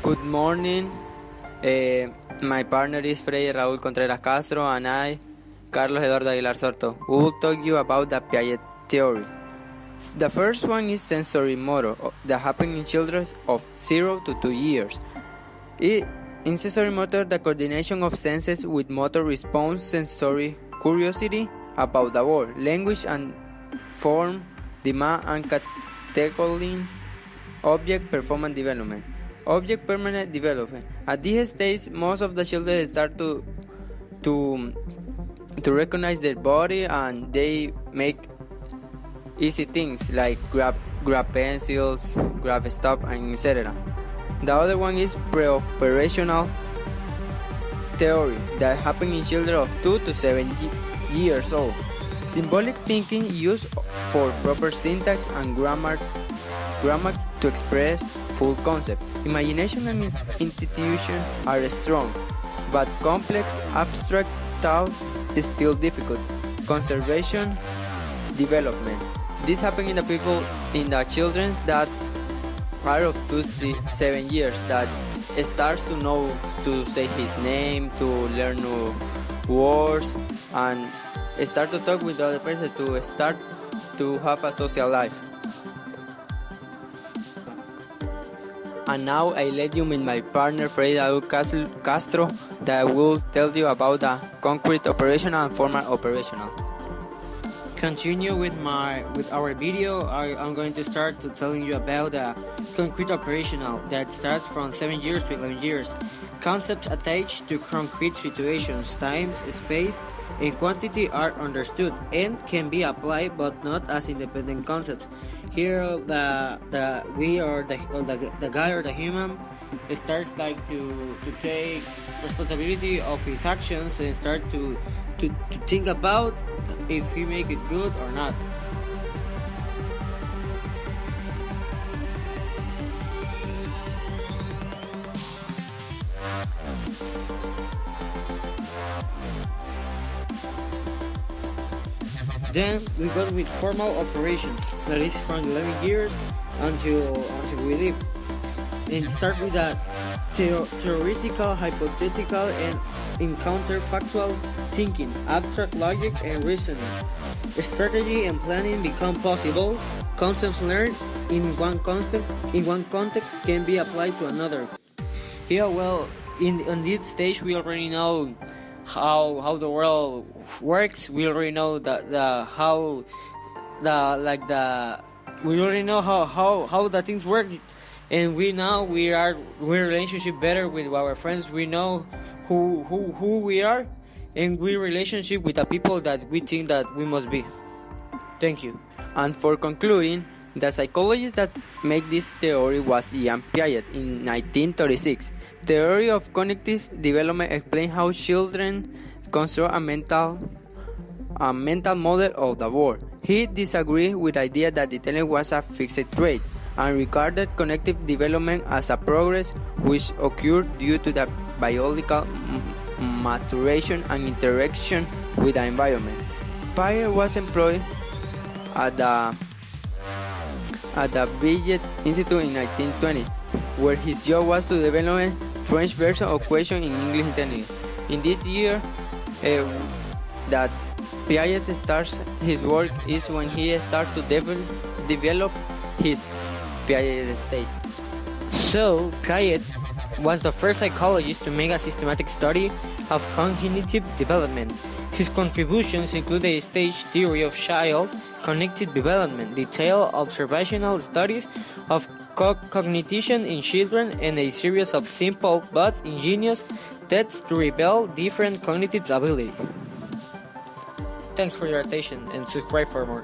Good morning. My partner is Freddy Raúl Contreras Castro and I, Carlos Eduardo Aguilar Sorto, will talk you about the Piaget theory. The first one is sensory motor that happens in children of 0 to 2 years. In sensory motor, the coordination of senses with motor response, sensory curiosity about the world, language and form, demand and categorizing, object performance development. Object permanent development. At this stage, most of the children start to recognize their body and they make easy things like grab pencils, grab stuff, and etc. The other one is pre-operational theory that happens in children of 2 to 7 years old. Symbolic thinking used for proper syntax and grammar to express full concept. Imagination and institution are strong, but complex abstract thought is still difficult. Conservation development. This happens in the children that are of 2 to 7 years that starts to know to say his name, to learn new words, and start to talk with the other person, to start to have a social life. And now I let you meet my partner Freddy Castro that will tell you about the concrete operational and formal operational. Continue with our video. I'm going to start to telling you about the concrete operational that starts from 7 years to 11 years. Concepts attached to concrete situations, times, space, and quantity are understood and can be applied, but not as independent concepts. Here, the guy or the human starts like to take responsibility of his actions and start to think about if he make it good or not. Then we go with formal operations, that is from 11 years until we leave. And start with the theoretical, hypothetical, and counterfactual thinking, abstract logic and reasoning. Strategy and planning become possible. Concepts learned in one context can be applied to another. Here, well, in this stage, we already know how the world works. We already know we already know how the things work, and we're relationship better with our friends. We know who we are, and we relationship with the people that we think that we must be. Thank you. And for concluding, the psychologist that made this theory was Ian Piaget in 1936. Theory of cognitive development explains how children construct a mental model of the world. He disagreed with the idea that intelligence was a fixed trait and regarded cognitive development as a progress which occurred due to the biological maturation and interaction with the environment. Piaget was employed at the Piaget Institute in 1920, where his job was to develop a French version of questions in English intelligence. In this year that Piaget starts his work is when he starts to develop his Piaget state. So, Piaget was the first psychologist to make a systematic study of cognitive development. His contributions include the stage theory of child cognitive development, detailed observational studies of cognition in children, and a series of simple but ingenious tests to reveal different cognitive abilities. Thanks for your attention and subscribe for more.